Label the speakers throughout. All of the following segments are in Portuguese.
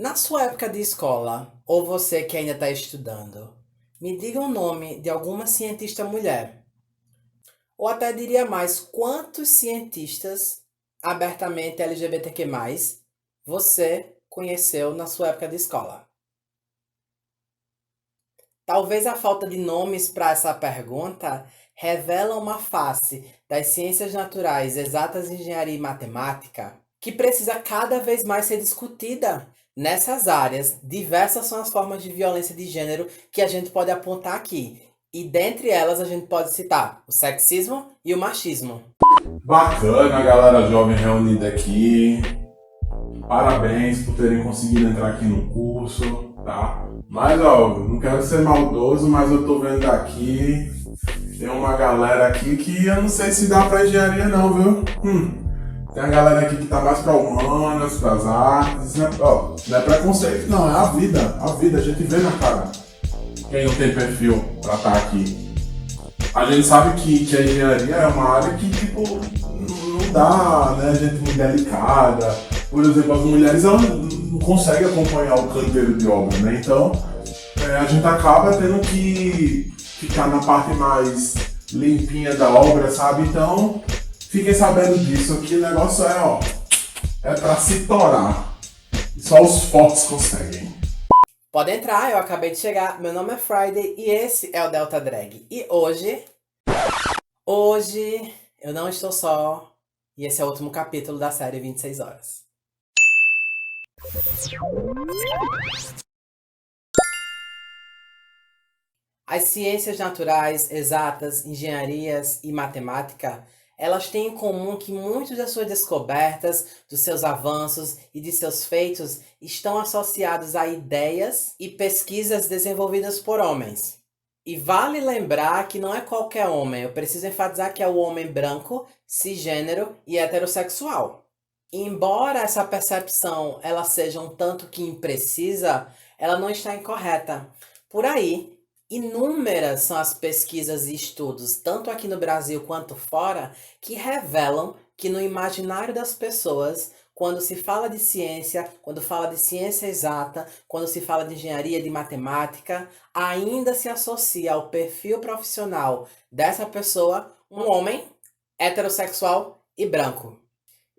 Speaker 1: Na sua época de escola, ou você que ainda está estudando, me diga o nome de alguma cientista mulher. Ou até diria mais, quantos cientistas abertamente LGBTQ+, você conheceu na sua época de escola? Talvez a falta de nomes para essa pergunta revela uma face das ciências naturais, exatas, engenharia e matemática que precisa cada vez mais ser discutida. Nessas áreas, diversas são as formas de violência de gênero que a gente pode apontar aqui. E dentre elas a gente pode citar o sexismo e o machismo.
Speaker 2: Bacana, galera jovem reunida aqui. Parabéns por terem conseguido entrar aqui no curso, tá? Mas, ó, não quero ser maldoso, mas eu tô vendo aqui, tem uma galera aqui que eu não sei se dá pra engenharia não, viu? Tem a galera aqui que tá mais pra humanas, pras artes, né? Ó, não é preconceito não, é a vida, a gente vê na cara. Quem não tem perfil pra estar aqui. A gente sabe que a engenharia é uma área que, tipo, não dá, né? Gente muito delicada. Por exemplo, as mulheres elas não conseguem acompanhar o canteiro de obra, né? Então, a gente acaba tendo que ficar na parte mais limpinha da obra, sabe? Então, fiquem sabendo disso aqui. O negócio é, ó, é pra se torar. Só os fortes conseguem.
Speaker 1: Pode entrar, eu acabei de chegar. Meu nome é Friday e esse é o Delta Drag. E hoje eu não estou só. E esse é o último capítulo da série 26 horas. As ciências naturais, exatas, engenharias e matemática, elas têm em comum que muitas das suas descobertas, dos seus avanços e de seus feitos estão associados a ideias e pesquisas desenvolvidas por homens. E vale lembrar que não é qualquer homem, eu preciso enfatizar que é o homem branco, cisgênero e heterossexual. Embora essa percepção ela seja um tanto que imprecisa, ela não está incorreta. Por aí, inúmeras são as pesquisas e estudos, tanto aqui no Brasil quanto fora, que revelam que no imaginário das pessoas, quando se fala de ciência, quando fala de ciência exata, quando se fala de engenharia, de matemática, ainda se associa ao perfil profissional dessa pessoa um homem heterossexual e branco.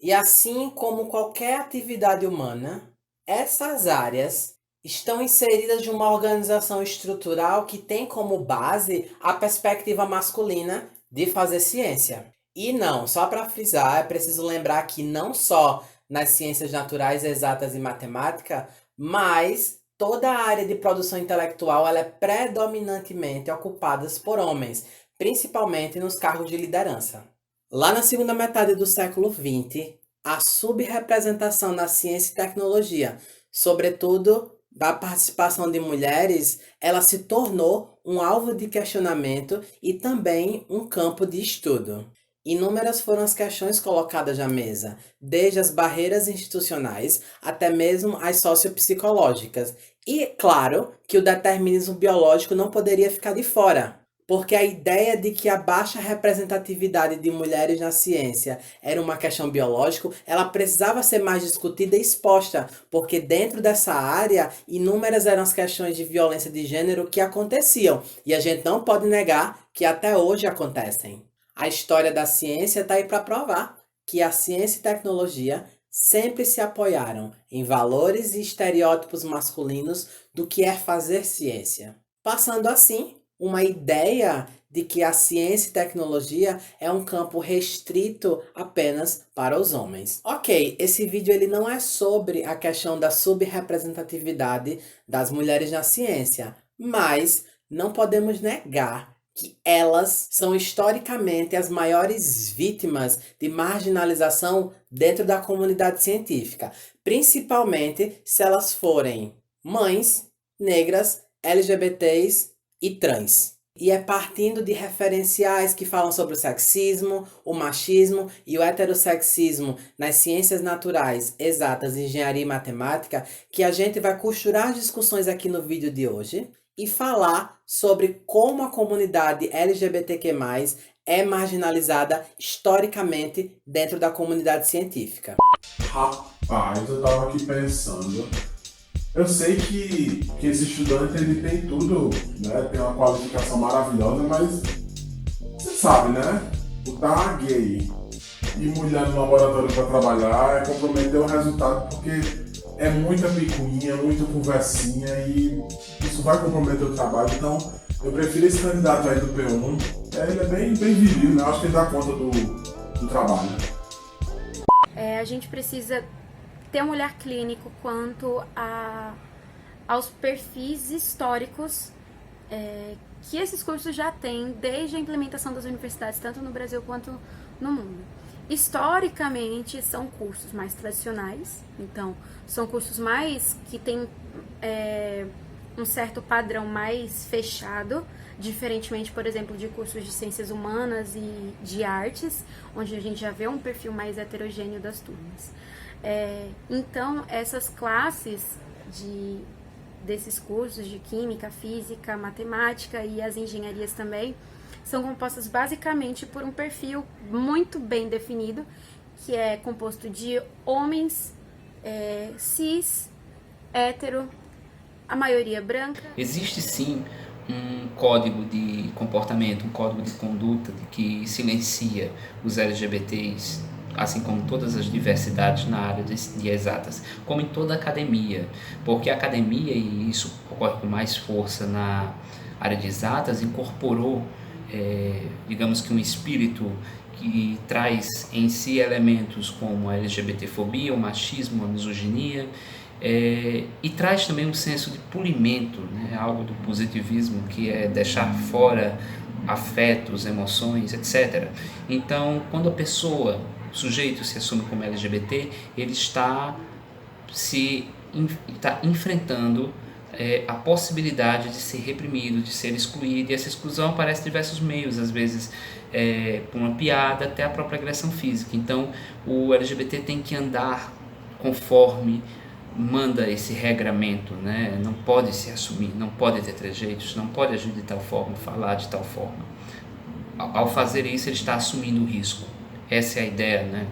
Speaker 1: E assim como qualquer atividade humana, essas áreas estão inseridas de uma organização estrutural que tem como base a perspectiva masculina de fazer ciência. E não, só para frisar, é preciso lembrar que não só nas ciências naturais, exatas e matemática, mas toda a área de produção intelectual ela é predominantemente ocupada por homens, principalmente nos cargos de liderança. Lá na segunda metade do século XX, a subrepresentação na ciência e tecnologia, sobretudo da participação de mulheres, ela se tornou um alvo de questionamento e também um campo de estudo. Inúmeras foram as questões colocadas à mesa, desde as barreiras institucionais até mesmo as sociopsicológicas. E claro que o determinismo biológico não poderia ficar de fora. Porque a ideia de que a baixa representatividade de mulheres na ciência era uma questão biológica, ela precisava ser mais discutida e exposta, porque dentro dessa área, inúmeras eram as questões de violência de gênero que aconteciam, e a gente não pode negar que até hoje acontecem. A história da ciência está aí para provar que a ciência e tecnologia sempre se apoiaram em valores e estereótipos masculinos do que é fazer ciência. Passando assim uma ideia de que a ciência e tecnologia é um campo restrito apenas para os homens. Ok, esse vídeo ele não é sobre a questão da subrepresentatividade das mulheres na ciência, mas não podemos negar que elas são historicamente as maiores vítimas de marginalização dentro da comunidade científica, principalmente se elas forem mães, negras, LGBTs e trans. E é partindo de referenciais que falam sobre o sexismo, o machismo e o heterossexismo nas ciências naturais, exatas, engenharia e matemática que a gente vai costurar as discussões aqui no vídeo de hoje e falar sobre como a comunidade LGBTQ+, é marginalizada historicamente dentro da comunidade científica.
Speaker 2: Rapaz, eu tava aqui pensando. Eu sei que esse estudante ele tem tudo, né? Tem uma qualificação maravilhosa, mas você sabe, né? Botar gay e mulher no laboratório para trabalhar é comprometer o resultado porque é muita picuinha, muita conversinha e isso vai comprometer o trabalho. Então eu prefiro esse candidato aí do P1. Ele é bem viril, né? Acho que ele dá conta do trabalho.
Speaker 3: A gente precisa ter um olhar clínico quanto aos perfis históricos que esses cursos já têm desde a implementação das universidades, tanto no Brasil quanto no mundo. Historicamente, são cursos mais tradicionais, então, são cursos mais que têm um certo padrão mais fechado, diferentemente, por exemplo, de cursos de ciências humanas e de artes, onde a gente já vê um perfil mais heterogêneo das turmas. Então, essas classes desses cursos de química, física, matemática e as engenharias também, são compostas basicamente por um perfil muito bem definido, que é composto de homens cis, hétero, a maioria branca.
Speaker 4: Existe sim um código de comportamento, um código de conduta que silencia os LGBTs, assim como todas as diversidades na área de exatas, como em toda a academia, porque a academia, e isso ocorre com mais força na área de exatas, incorporou, digamos que um espírito que traz em si elementos como a LGBTfobia, o machismo, a misoginia, e traz também um senso de polimento, né? Algo do positivismo, que é deixar fora afetos, emoções, etc. Então, quando a pessoa, o sujeito se assume como LGBT, ele está enfrentando a possibilidade de ser reprimido, de ser excluído, e essa exclusão aparece de diversos meios, às vezes por uma piada até a própria agressão física. Então, o LGBT tem que andar conforme manda esse regramento, né? Não pode se assumir, não pode ter trejeitos, não pode agir de tal forma, falar de tal forma. Ao fazer isso, ele está assumindo o risco. Essa é a ideia, né?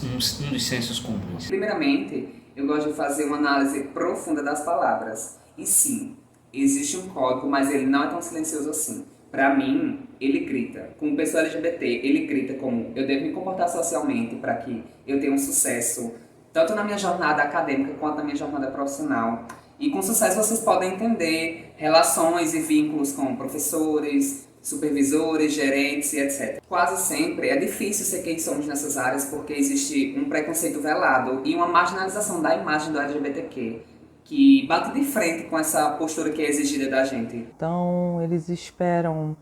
Speaker 4: Um dos sensos comuns.
Speaker 5: Primeiramente, eu gosto de fazer uma análise profunda das palavras. E sim, existe um código, mas ele não é tão silencioso assim. Para mim, ele grita. Como pessoa LGBT, ele grita como eu devo me comportar socialmente para que eu tenha um sucesso, tanto na minha jornada acadêmica quanto na minha jornada profissional. E com sucesso vocês podem entender relações e vínculos com professores, supervisores, gerentes e etc. Quase sempre é difícil ser quem somos nessas áreas porque existe um preconceito velado e uma marginalização da imagem do LGBTQ que bate de frente com essa postura que é exigida da gente.
Speaker 6: Então, eles esperam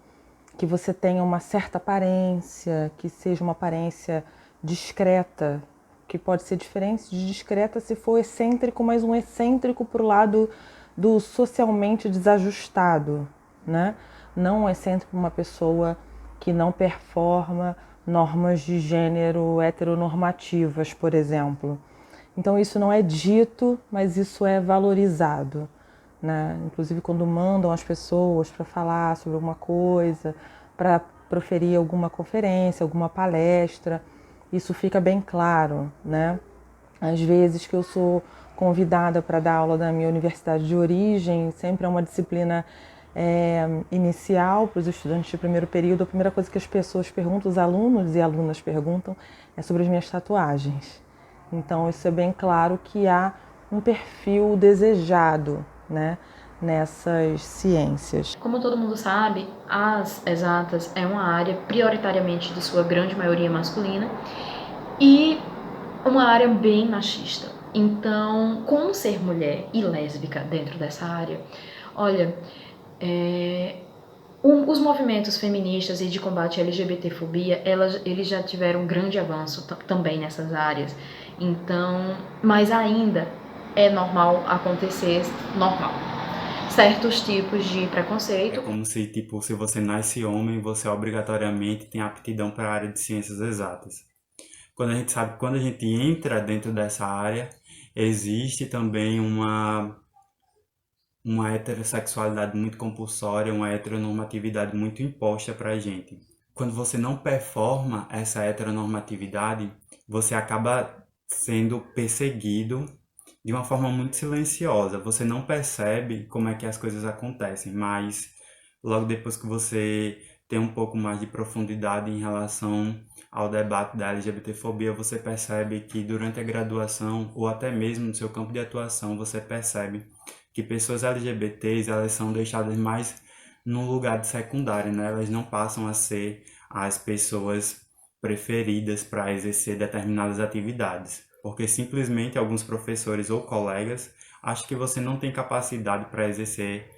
Speaker 6: que você tenha uma certa aparência, que seja uma aparência discreta, que pode ser diferente de discreta se for excêntrico, mas um excêntrico para o lado do socialmente desajustado, né? Não um excêntrico, uma pessoa que não performa normas de gênero heteronormativas, por exemplo. Então isso não é dito, mas isso é valorizado, né? Inclusive quando mandam as pessoas para falar sobre alguma coisa, para proferir alguma conferência, alguma palestra, isso fica bem claro, né? Às vezes que eu sou convidada para dar aula na minha universidade de origem, sempre é uma disciplina inicial para os estudantes de primeiro período. A primeira coisa que as pessoas perguntam, os alunos e alunas perguntam, é sobre as minhas tatuagens. Então isso é bem claro que há um perfil desejado, né, nessas ciências.
Speaker 7: Como todo mundo sabe, as exatas é uma área prioritariamente de sua grande maioria masculina e uma área bem machista. Então, como ser mulher e lésbica dentro dessa área? Olha, os movimentos feministas e de combate à LGBTfobia, eles já tiveram um grande avanço também nessas áreas. Então, mas ainda é normal acontecer, certos tipos de preconceito.
Speaker 8: É como se, tipo, se você nasce homem, você obrigatoriamente tem aptidão para a área de ciências exatas. Quando a gente sabe, quando a gente entra dentro dessa área, existe também uma heterossexualidade muito compulsória, uma heteronormatividade muito imposta para a gente. Quando você não performa essa heteronormatividade, você acaba sendo perseguido de uma forma muito silenciosa. Você não percebe como é que as coisas acontecem, mas logo depois que você tem um pouco mais de profundidade em relação ao debate da LGBTfobia, você percebe que durante a graduação ou até mesmo no seu campo de atuação, você percebe que pessoas LGBTs, elas são deixadas mais no lugar de secundário, né? Elas não passam a ser as pessoas preferidas para exercer determinadas atividades, porque simplesmente alguns professores ou colegas acham que você não tem capacidade para exercer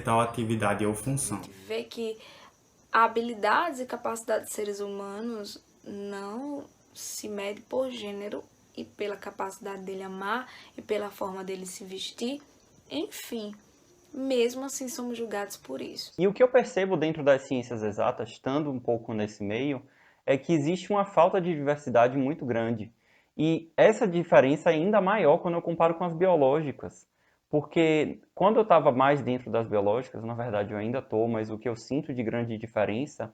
Speaker 8: tal atividade ou função.
Speaker 9: Vê que habilidades e capacidades de seres humanos não se mede por gênero e pela capacidade dele amar e pela forma dele se vestir, enfim, mesmo assim somos julgados por isso.
Speaker 10: E o que eu percebo dentro das ciências exatas, estando um pouco nesse meio, é que existe uma falta de diversidade muito grande. E essa diferença é ainda maior quando eu comparo com as biológicas. Porque quando eu estava mais dentro das biológicas, na verdade eu ainda estou, mas o que eu sinto de grande diferença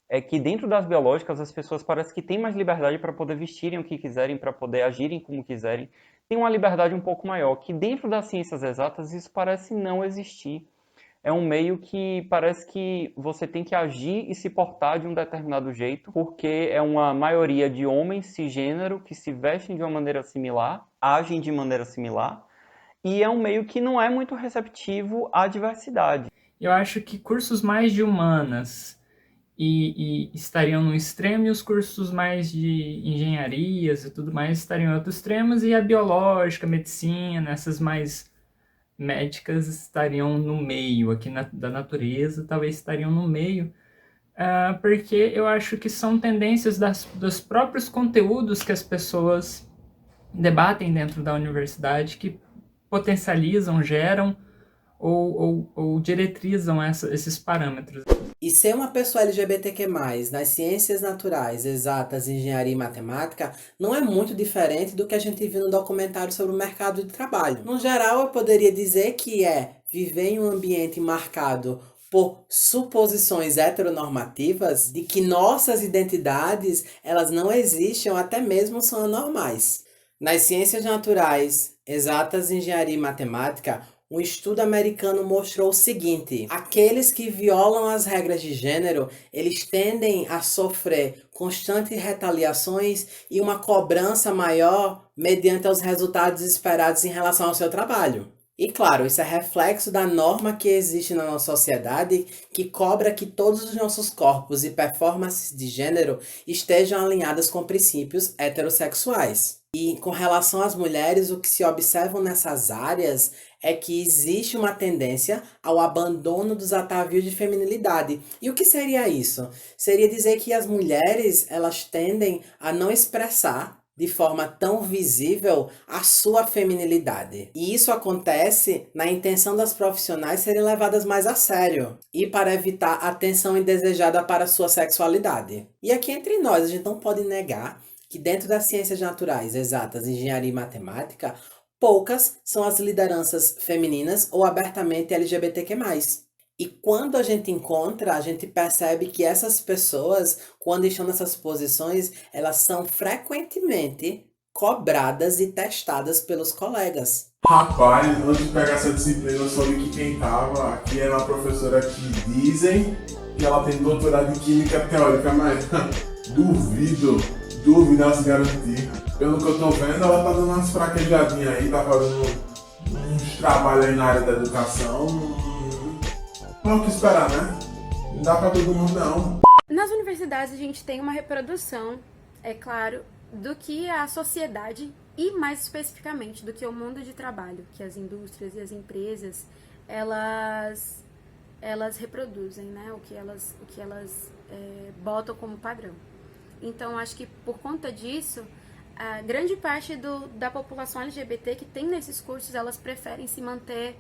Speaker 10: é que dentro das biológicas as pessoas parecem que têm mais liberdade para poder vestirem o que quiserem, para poder agirem como quiserem. Tem uma liberdade um pouco maior, que dentro das ciências exatas isso parece não existir. É um meio que parece que você tem que agir e se portar de um determinado jeito, porque é uma maioria de homens cisgênero que se vestem de uma maneira similar, agem de maneira similar, e é um meio que não é muito receptivo à diversidade.
Speaker 11: Eu acho que cursos mais de humanas e estariam no extremo, e os cursos mais de engenharias e tudo mais estariam em outros extremos, e a biológica, a medicina, essas mais médicas estariam no meio, aqui da natureza, talvez estariam no meio, porque eu acho que são tendências dos próprios conteúdos que as pessoas debatem dentro da universidade, que potencializam, geram ou diretrizam esses parâmetros.
Speaker 1: E ser uma pessoa LGBTQ+, nas ciências naturais, exatas, engenharia e matemática, não é muito diferente do que a gente viu no documentário sobre o mercado de trabalho. No geral, eu poderia dizer que viver em um ambiente marcado por suposições heteronormativas de que nossas identidades, elas não existem ou até mesmo são anormais. Nas ciências naturais, exatas, engenharia e matemática, um estudo americano mostrou o seguinte: aqueles que violam as regras de gênero, eles tendem a sofrer constantes retaliações e uma cobrança maior mediante os resultados esperados em relação ao seu trabalho. E claro, isso é reflexo da norma que existe na nossa sociedade, que cobra que todos os nossos corpos e performances de gênero estejam alinhadas com princípios heterossexuais. E com relação às mulheres, o que se observa nessas áreas é que existe uma tendência ao abandono dos atavios de feminilidade. E o que seria isso? Seria dizer que as mulheres, elas tendem a não expressar de forma tão visível a sua feminilidade. E isso acontece na intenção das profissionais serem levadas mais a sério e para evitar a atenção indesejada para a sua sexualidade. E aqui entre nós, a gente não pode negar que dentro das ciências naturais, exatas, engenharia e matemática, poucas são as lideranças femininas ou abertamente LGBTQ+. E quando a gente encontra, a gente percebe que essas pessoas, quando estão nessas posições, elas são frequentemente cobradas e testadas pelos colegas.
Speaker 2: Rapaz, antes de pegar essa disciplina, eu soube que quem estava aqui era uma professora que dizem que ela tem doutorado em Química Teórica, mas duvido ela se garantir. Pelo que eu tô vendo, ela tá dando umas fraquejadinhas aí, tá fazendo uns trabalhos aí na área da educação. Não é o que esperar, né? Não dá pra todo mundo, não.
Speaker 3: Nas universidades a gente tem uma reprodução, é claro, do que a sociedade e mais especificamente do que o mundo de trabalho, que as indústrias e as empresas, elas reproduzem, né? O que elas botam como padrão. Então, acho que por conta disso, a grande parte da população LGBT que tem nesses cursos, elas preferem se manter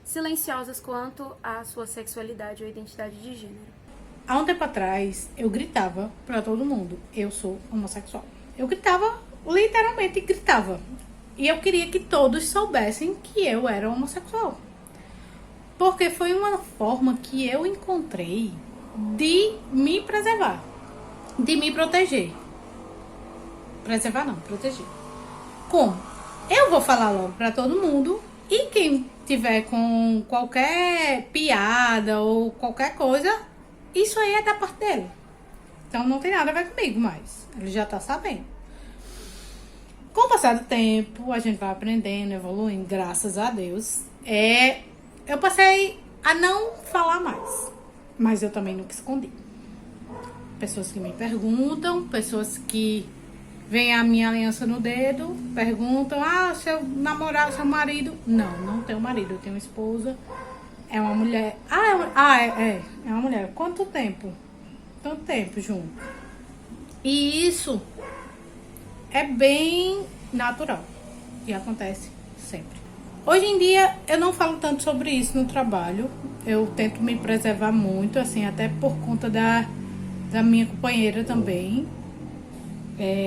Speaker 3: silenciosas quanto à sua sexualidade ou identidade de gênero.
Speaker 12: Há um tempo atrás, eu gritava pra todo mundo: eu sou homossexual. Eu gritava, literalmente gritava. E eu queria que todos soubessem que eu era homossexual. Porque foi uma forma que eu encontrei de me preservar, de me proteger. Preservar não, proteger. Como? Eu vou falar logo pra todo mundo e quem tiver com qualquer piada ou qualquer coisa, isso aí é da parte dele. Então não tem nada a ver comigo mais. Ele já tá sabendo. Com o passar do tempo, a gente vai aprendendo, evoluindo, graças a Deus. Eu passei a não falar mais. Mas eu também nunca escondi. Pessoas que me perguntam, pessoas que veem a minha aliança no dedo, perguntam, seu namorado, seu marido. Não, não tenho marido, eu tenho uma esposa. É uma mulher. É uma mulher. Quanto tempo? Tanto tempo junto. E isso é bem natural. E acontece sempre. Hoje em dia, eu não falo tanto sobre isso no trabalho. Eu tento me preservar muito, assim, até por conta da minha companheira também.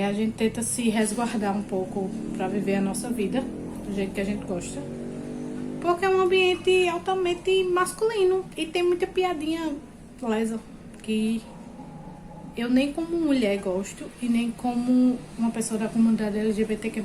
Speaker 12: A gente tenta se resguardar um pouco para viver a nossa vida do jeito que a gente gosta. Porque é um ambiente altamente masculino e tem muita piadinha lesa que eu nem como mulher gosto e nem como uma pessoa da comunidade LGBTQ+,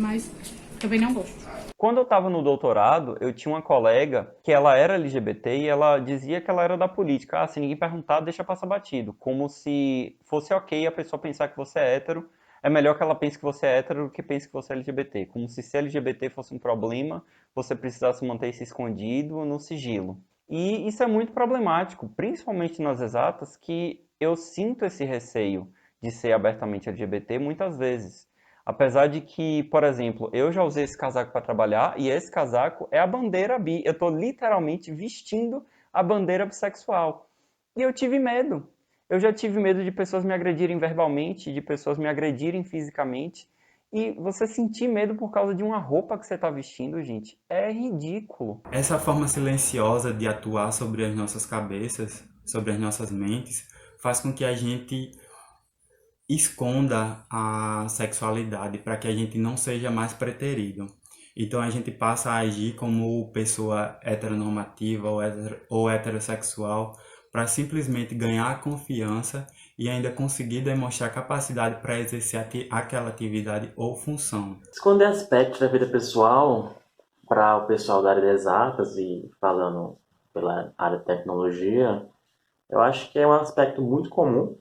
Speaker 12: também não gosto.
Speaker 10: Quando eu estava no doutorado, eu tinha uma colega que ela era LGBT e ela dizia que ela era da política. Se ninguém perguntar, deixa passar batido. Como se fosse ok a pessoa pensar que você é hétero. É melhor que ela pense que você é hétero do que pense que você é LGBT. Como se ser LGBT fosse um problema, você precisasse manter isso escondido no sigilo. E isso é muito problemático, principalmente nas exatas, que eu sinto esse receio de ser abertamente LGBT muitas vezes. Apesar de que, por exemplo, eu já usei esse casaco para trabalhar e esse casaco é a bandeira bi. Eu estou literalmente vestindo a bandeira bissexual. E eu tive medo. Eu já tive medo de pessoas me agredirem verbalmente, de pessoas me agredirem fisicamente. E você sentir medo por causa de uma roupa que você está vestindo, gente, é ridículo.
Speaker 8: Essa forma silenciosa de atuar sobre as nossas cabeças, sobre as nossas mentes, faz com que a gente esconda a sexualidade para que a gente não seja mais preterido. Então a gente passa a agir como pessoa heteronormativa ou heterossexual para simplesmente ganhar a confiança e ainda conseguir demonstrar capacidade para exercer aquela atividade ou função.
Speaker 13: Esconder aspectos da vida pessoal para o pessoal da área de exatas e falando pela área de tecnologia, eu acho que é um aspecto muito comum.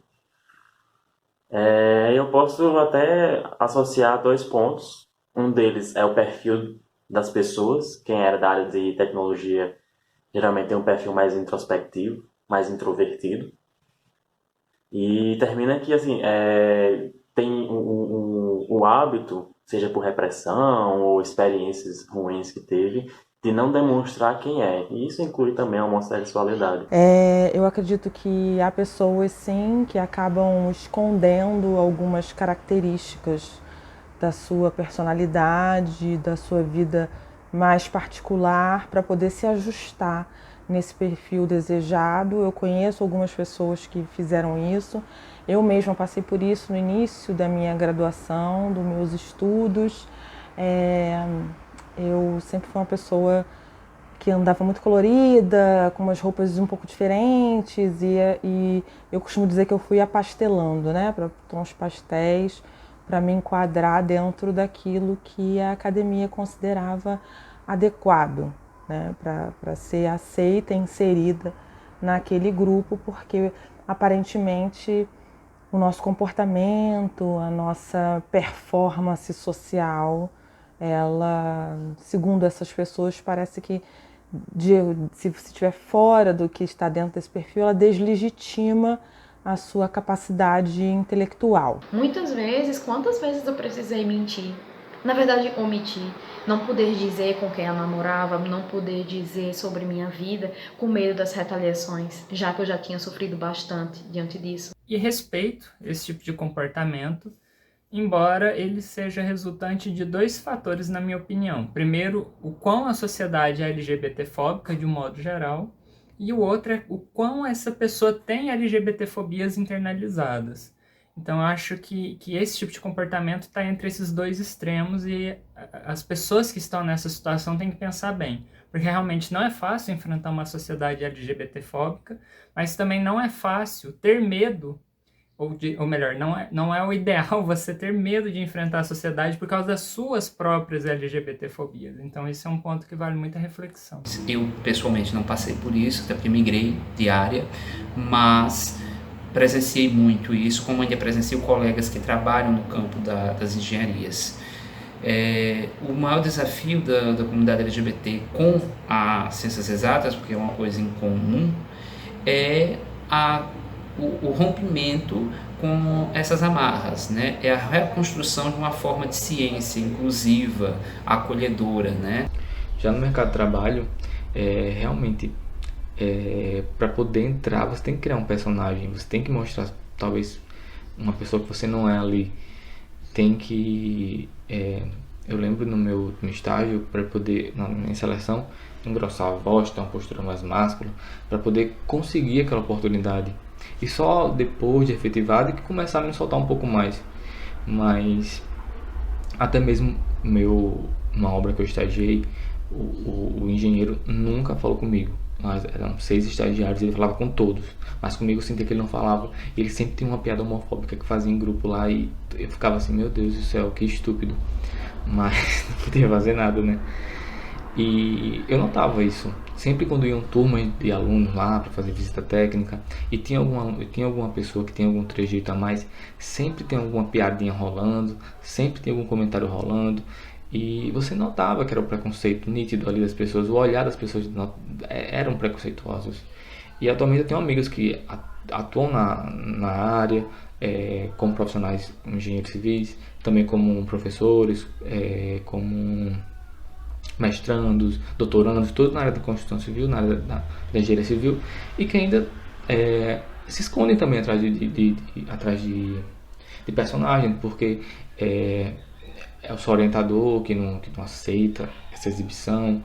Speaker 13: Eu posso até associar 2 pontos. Um deles é o perfil das pessoas. Quem era da área de tecnologia geralmente tem um perfil mais introspectivo, mais introvertido. E termina que assim, tem o hábito, seja por repressão ou experiências ruins que teve, de não demonstrar quem é. E isso inclui também a homossexualidade.
Speaker 6: Eu acredito que há pessoas, sim, que acabam escondendo algumas características da sua personalidade, da sua vida mais particular, para poder se ajustar nesse perfil desejado. Eu conheço algumas pessoas que fizeram isso. Eu mesma passei por isso no início da minha graduação, dos meus estudos. Eu sempre fui uma pessoa que andava muito colorida, com umas roupas um pouco diferentes, e eu costumo dizer que eu fui apastelando, né, para tons pastéis, para me enquadrar dentro daquilo que a academia considerava adequado, né, para ser aceita, inserida naquele grupo, porque aparentemente o nosso comportamento, a nossa performance social, ela, segundo essas pessoas, parece que se você estiver fora do que está dentro desse perfil, ela deslegitima a sua capacidade intelectual.
Speaker 7: Muitas vezes, quantas vezes eu precisei mentir? Na verdade, omitir. Não poder dizer com quem eu namorava, não poder dizer sobre minha vida, com medo das retaliações, já que eu já tinha sofrido bastante diante disso.
Speaker 11: E respeito esse tipo de comportamento, embora ele seja resultante de 2 fatores, na minha opinião. Primeiro, o quão a sociedade é LGBTfóbica, de um modo geral, e o outro é o quão essa pessoa tem LGBTfobias internalizadas. Então, eu acho que esse tipo de comportamento está entre esses 2 extremos e as pessoas que estão nessa situação têm que pensar bem. Porque realmente não é fácil enfrentar uma sociedade LGBTfóbica, mas também não é fácil ter medo ou melhor, não é o ideal você ter medo de enfrentar a sociedade por causa das suas próprias LGBT-fobias. Então esse é um ponto que vale muita reflexão.
Speaker 4: Eu, pessoalmente, não passei por isso, até porque migrei de área, mas presenciei muito isso, como ainda presencio colegas que trabalham no campo das engenharias. O maior desafio da comunidade LGBT com as ciências exatas, porque é uma coisa em comum, é o rompimento com essas amarras, né? É a reconstrução de uma forma de ciência inclusiva, acolhedora, né?
Speaker 14: Já no mercado de trabalho, realmente, para poder entrar, você tem que criar um personagem, você tem que mostrar, talvez, uma pessoa que você não é ali. Tem que... eu lembro no meu estágio, para poder, na minha seleção, engrossar a voz, ter uma postura mais máscula, para poder conseguir aquela oportunidade. E só depois de efetivado que começaram a me soltar um pouco mais. Mas até mesmo uma obra que eu estagiei, o engenheiro nunca falou comigo. Nós eram 6 estagiários, ele falava com todos, mas comigo eu sentia que ele não falava. Ele sempre tinha uma piada homofóbica que fazia em grupo lá e eu ficava assim, meu Deus do céu, que estúpido. Mas não podia fazer nada, né? E eu notava isso. Sempre quando iam turmas de alunos lá para fazer visita técnica e tinha alguma pessoa que tem algum trejeito a mais, sempre tem alguma piadinha rolando, sempre tem algum comentário rolando. E você notava que era o preconceito nítido ali das pessoas, o olhar das pessoas eram preconceituosos. E atualmente eu tenho amigos que atuam na área, como profissionais engenheiros civis, também como professores, como mestrandos, doutorandos, todos na área da construção civil, na área da engenharia civil, e que ainda se escondem também atrás de personagem, porque é o seu orientador que não aceita essa exibição,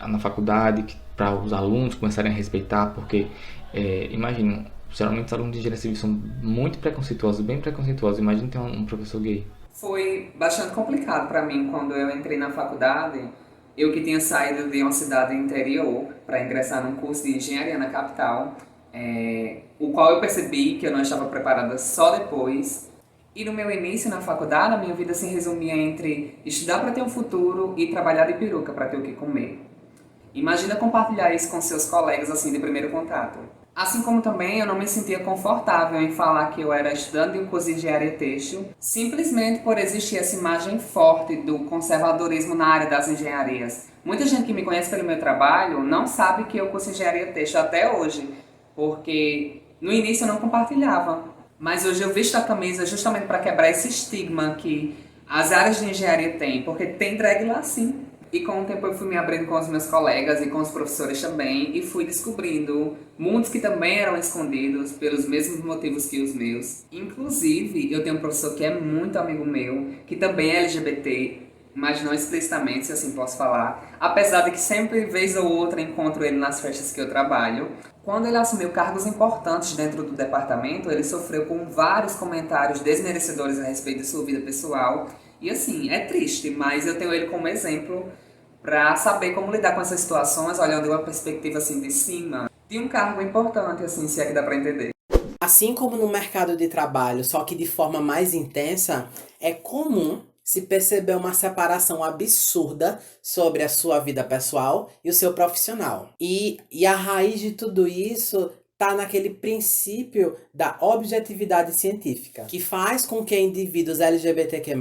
Speaker 14: na faculdade, para os alunos começarem a respeitar, porque imagina, geralmente os alunos de engenharia civil são muito preconceituosos, bem preconceituosos. Imagina ter um professor gay.
Speaker 5: Foi bastante complicado para mim quando eu entrei na faculdade. Eu que tinha saído de uma cidade interior para ingressar num curso de engenharia na capital, o qual eu percebi que eu não estava preparada só depois. E no meu início na faculdade, a minha vida se resumia entre estudar para ter um futuro e trabalhar de peruca para ter o que comer. Imagina compartilhar isso com seus colegas assim de primeiro contato. Assim como também eu não me sentia confortável em falar que eu era estudante de um curso de engenharia têxtil, simplesmente por existir essa imagem forte do conservadorismo na área das engenharias. Muita gente que me conhece pelo meu trabalho não sabe que eu curso engenharia têxtil até hoje, porque no início eu não compartilhava. Mas hoje eu visto a camisa justamente para quebrar esse estigma que as áreas de engenharia têm, porque tem drag lá sim. E com o tempo eu fui me abrindo com os meus colegas e com os professores também e fui descobrindo mundos que também eram escondidos pelos mesmos motivos que os meus. Inclusive, eu tenho um professor que é muito amigo meu, que também é LGBT, mas não explicitamente, se assim posso falar, apesar de que sempre, vez ou outra, encontro ele nas festas que eu trabalho. Quando ele assumiu cargos importantes dentro do departamento, ele sofreu com vários comentários desmerecedores a respeito de sua vida pessoal. E assim, é triste, mas eu tenho ele como exemplo para saber como lidar com essas situações, olhando de uma perspectiva assim de cima, de um cargo importante, assim, se é que dá para entender.
Speaker 1: Assim como no mercado de trabalho, só que de forma mais intensa, é comum se perceber uma separação absurda sobre a sua vida pessoal e o seu profissional. E a raiz de tudo isso está naquele princípio da objetividade científica, que faz com que indivíduos LGBTQ+,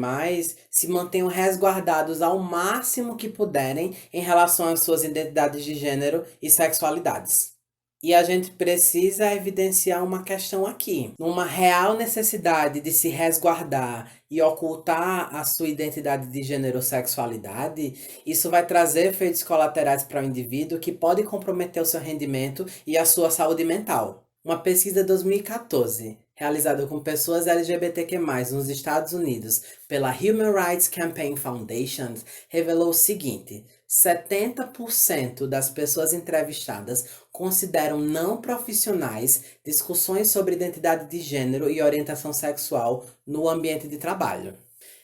Speaker 1: se mantenham resguardados ao máximo que puderem em relação às suas identidades de gênero e sexualidades. E a gente precisa evidenciar uma questão aqui. Uma real necessidade de se resguardar e ocultar a sua identidade de gênero ou sexualidade, isso vai trazer efeitos colaterais para o indivíduo que podem comprometer o seu rendimento e a sua saúde mental. Uma pesquisa de 2014, realizada com pessoas LGBTQ+, nos Estados Unidos, pela Human Rights Campaign Foundation, revelou o seguinte: 70% das pessoas entrevistadas consideram não profissionais discussões sobre identidade de gênero e orientação sexual no ambiente de trabalho.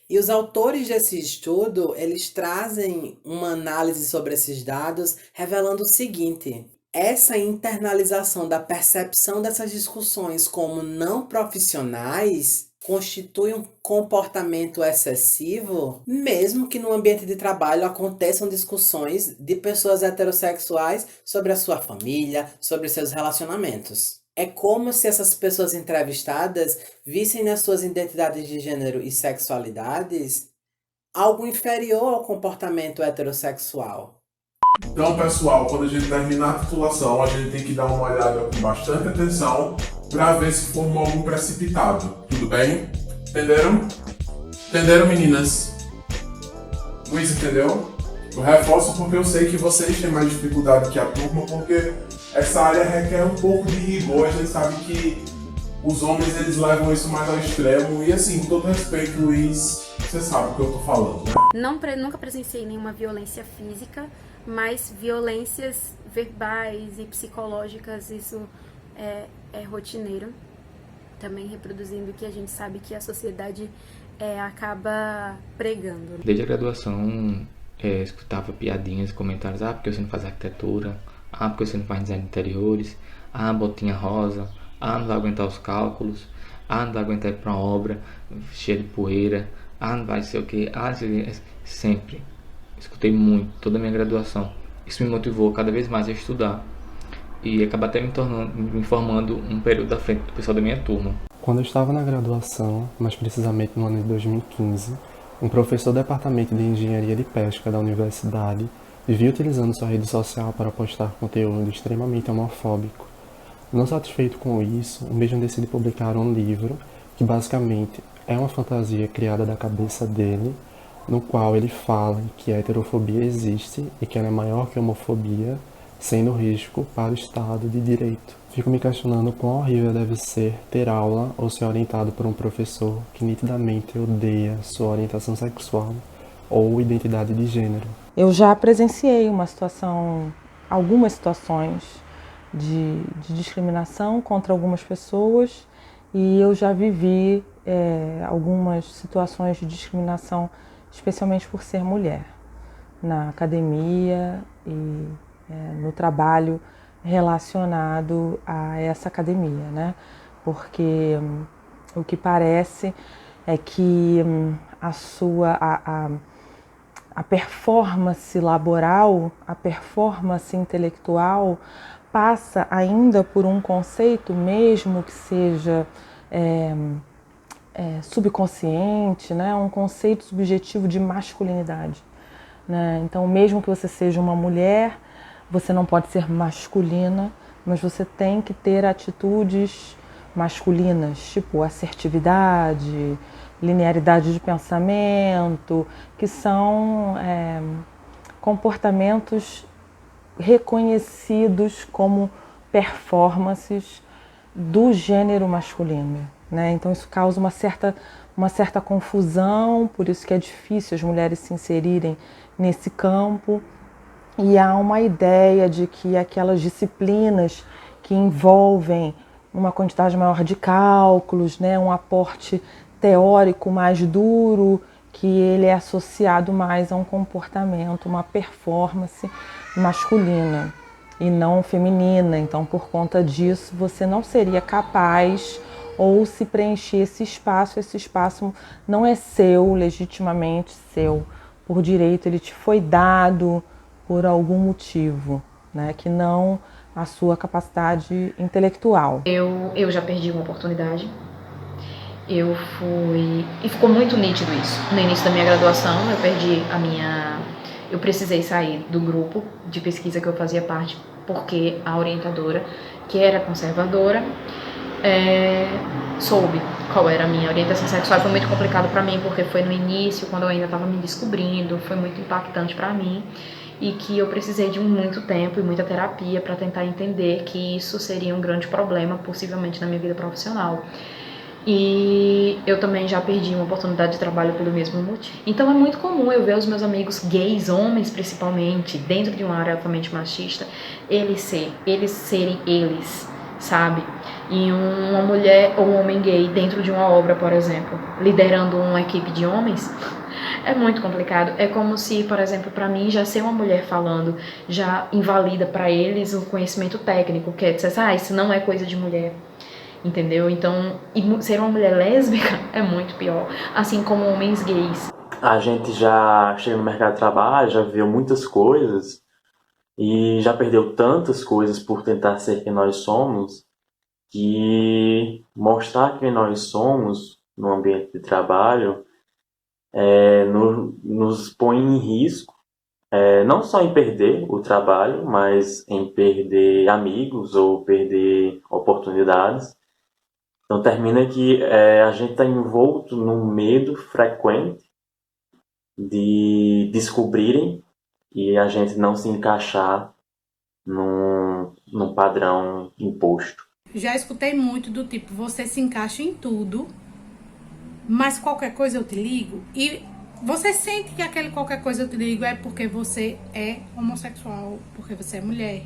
Speaker 1: E os autores desse estudo, eles trazem uma análise sobre esses dados, revelando o seguinte: Essa internalização da percepção dessas discussões como não profissionais constitui um comportamento excessivo, mesmo que no ambiente de trabalho aconteçam discussões de pessoas heterossexuais sobre a sua família, sobre seus relacionamentos. É como se essas pessoas entrevistadas vissem nas suas identidades de gênero e sexualidades algo inferior ao comportamento heterossexual.
Speaker 2: Então, pessoal, quando a gente terminar a titulação, a gente tem que dar uma olhada com bastante atenção para ver se formou algum precipitado. Tudo bem? Entenderam? Entenderam, meninas? Luiz, entendeu? Eu reforço porque eu sei que vocês têm mais dificuldade que a turma, porque essa área requer um pouco de rigor. A gente sabe que os homens eles levam isso mais ao extremo. E assim, com todo respeito, Luiz, você sabe o que eu tô falando, né?
Speaker 3: Nunca presenciei nenhuma violência física, mas violências verbais e psicológicas, isso é rotineiro. Também reproduzindo o que a gente sabe que a sociedade acaba pregando.
Speaker 14: Desde a graduação, escutava piadinhas, comentários, porque você não faz arquitetura, porque você não faz design de interiores, botinha rosa, não vai aguentar os cálculos, não vai aguentar ir para uma obra cheia de poeira, não vai ser o que, sempre. Escutei muito, toda a minha graduação. Isso me motivou cada vez mais a estudar e acabar até me formando um período à frente do pessoal da minha turma.
Speaker 15: Quando eu estava na graduação, mais precisamente no ano de 2015, um professor do departamento de engenharia de pesca da universidade vivia utilizando sua rede social para postar conteúdo extremamente homofóbico. Não satisfeito com isso, o mesmo decide publicar um livro que basicamente é uma fantasia criada da cabeça dele, no qual ele fala que a heterofobia existe e que ela é maior que a homofobia, sendo risco para o Estado de Direito. Fico me questionando quão horrível deve ser ter aula ou ser orientado por um professor que nitidamente odeia sua orientação sexual ou identidade de gênero.
Speaker 6: Eu já presenciei algumas situações de discriminação contra algumas pessoas e eu já vivi algumas situações de discriminação, especialmente por ser mulher, na academia e no trabalho relacionado a essa academia, né? Porque o que parece é que a performance laboral, a performance intelectual passa ainda por um conceito, mesmo que seja subconsciente, né? Um conceito subjetivo de masculinidade, né? Então, mesmo que você seja uma mulher, você não pode ser masculina, mas você tem que ter atitudes masculinas, tipo assertividade, linearidade de pensamento, que são comportamentos reconhecidos como performances do gênero masculino, né? Então isso causa uma certa confusão, por isso que é difícil as mulheres se inserirem nesse campo. E há uma ideia de que aquelas disciplinas que envolvem uma quantidade maior de cálculos, né, um aporte teórico mais duro, que ele é associado mais a um comportamento, uma performance masculina e não feminina. Então, por conta disso, você não seria capaz ou se preencher esse espaço não é seu, legitimamente seu, por direito, ele te foi dado por algum motivo, né, que não a sua capacidade intelectual.
Speaker 7: Eu já perdi uma oportunidade. E ficou muito nítido isso. No início da minha graduação, eu precisei sair do grupo de pesquisa que eu fazia parte, porque a orientadora, que era conservadora, soube qual era a minha orientação sexual. Foi muito complicado para mim, porque foi no início, quando eu ainda estava me descobrindo, foi muito impactante para mim, e que eu precisei de muito tempo e muita terapia para tentar entender que isso seria um grande problema, possivelmente na minha vida profissional. E eu também já perdi uma oportunidade de trabalho pelo mesmo motivo. Então é muito comum eu ver os meus amigos gays, homens principalmente, dentro de uma área altamente machista, eles serem eles, sabe? E uma mulher ou um homem gay dentro de uma obra, por exemplo, liderando uma equipe de homens, É muito complicado. É como se, por exemplo, para mim, já ser uma mulher falando já invalida para eles o conhecimento técnico, que é dizer, isso não é coisa de mulher. Entendeu? Então, ser uma mulher lésbica é muito pior. Assim como homens gays.
Speaker 13: A gente já chega no mercado de trabalho, já viu muitas coisas e já perdeu tantas coisas por tentar ser quem nós somos, que mostrar quem nós somos no ambiente de trabalho nos põe em risco, não só em perder o trabalho, mas em perder amigos ou perder oportunidades. Então termina que a gente está envolto num medo frequente de descobrirem e a gente não se encaixar num padrão imposto.
Speaker 12: Já escutei muito do tipo, você se encaixa em tudo, mas qualquer coisa eu te ligo. E você sente que aquele qualquer coisa eu te ligo é porque você é homossexual, porque você é mulher.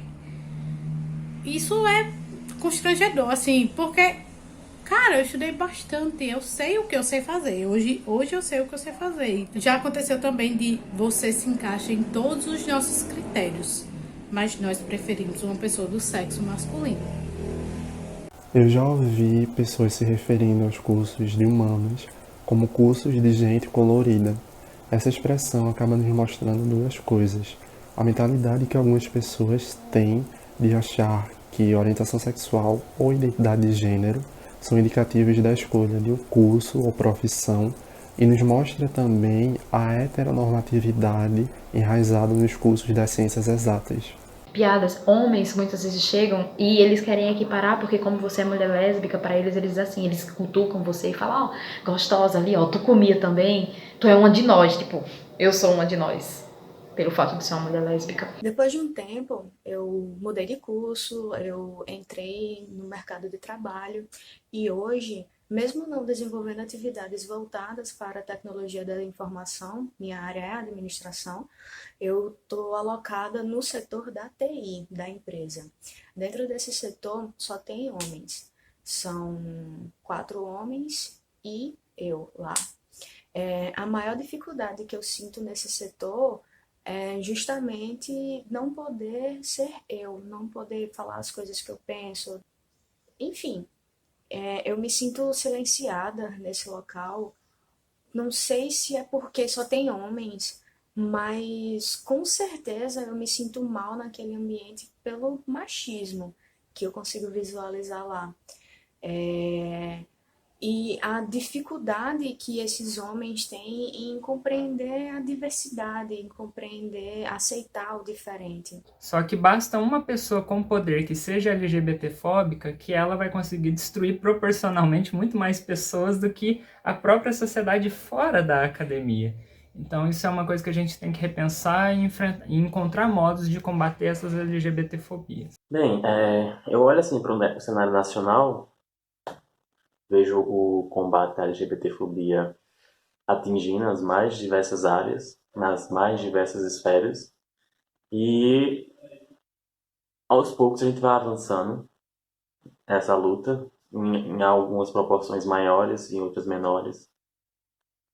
Speaker 12: Isso é constrangedor, assim, porque, cara, eu estudei bastante, eu sei o que eu sei fazer. Hoje eu sei o que eu sei fazer. Já aconteceu também de você se encaixa em todos os nossos critérios, mas nós preferimos uma pessoa do sexo masculino.
Speaker 15: Eu já ouvi pessoas se referindo aos cursos de humanas como cursos de gente colorida. Essa expressão acaba nos mostrando duas coisas. A mentalidade que algumas pessoas têm de achar que orientação sexual ou identidade de gênero são indicativos da escolha de um curso ou profissão, e nos mostra também a heteronormatividade enraizada nos cursos das ciências exatas.
Speaker 7: Piadas, homens muitas vezes chegam e eles querem equiparar, porque como você é mulher lésbica, para eles assim, eles cutucam você e falam, gostosa ali, tu comia também, tu é uma de nós, tipo, eu sou uma de nós, pelo fato de ser uma mulher lésbica.
Speaker 16: Depois de um tempo, eu mudei de curso, eu entrei no mercado de trabalho e hoje, mesmo não desenvolvendo atividades voltadas para a tecnologia da informação, minha área é a administração, eu estou alocada no setor da TI da empresa. Dentro desse setor só tem homens, são 4 homens e eu lá. A maior dificuldade que eu sinto nesse setor é justamente não poder ser eu, não poder falar as coisas que eu penso, enfim. Eu me sinto silenciada nesse local. Não sei se é porque só tem homens, mas com certeza eu me sinto mal naquele ambiente pelo machismo que eu consigo visualizar lá. E a dificuldade que esses homens têm em compreender a diversidade, em compreender, aceitar o diferente.
Speaker 11: Só que basta uma pessoa com poder que seja LGBTfóbica que ela vai conseguir destruir proporcionalmente muito mais pessoas do que a própria sociedade fora da academia. Então isso é uma coisa que a gente tem que repensar e encontrar modos de combater essas LGBTfobias.
Speaker 13: Bem, eu olho assim para o cenário nacional, vejo o combate à LGBTfobia atingindo as mais diversas áreas, nas mais diversas esferas, e aos poucos a gente vai avançando nessa luta, em algumas proporções maiores e outras menores,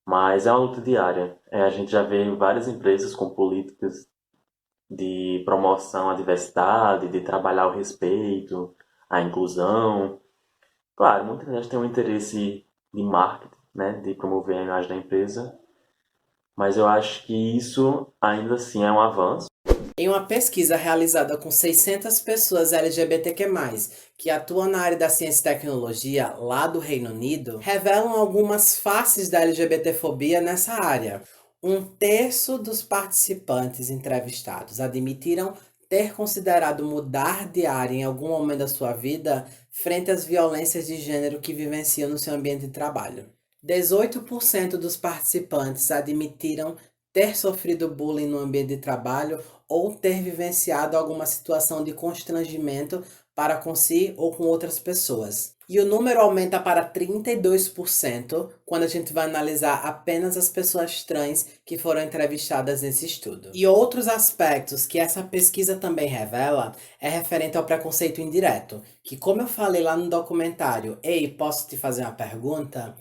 Speaker 13: mas é uma luta diária. A gente já vê várias empresas com políticas de promoção à diversidade, de trabalhar o respeito, a inclusão. Claro, muita gente tem um interesse de marketing, né, de promover a imagem da empresa, mas eu acho que isso ainda assim é um avanço.
Speaker 1: Em uma pesquisa realizada com 600 pessoas LGBTQ+, que atuam na área da ciência e tecnologia lá do Reino Unido, revelam algumas faces da LGBTfobia nessa área. 1/3 dos participantes entrevistados admitiram ter considerado mudar de área em algum momento da sua vida frente às violências de gênero que vivenciam no seu ambiente de trabalho. 18% dos participantes admitiram ter sofrido bullying no ambiente de trabalho ou ter vivenciado alguma situação de constrangimento para com si ou com outras pessoas. E o número aumenta para 32% quando a gente vai analisar apenas as pessoas trans que foram entrevistadas nesse estudo. E outros aspectos que essa pesquisa também revela é referente ao preconceito indireto, que, como eu falei lá no documentário Ei, posso te fazer uma pergunta?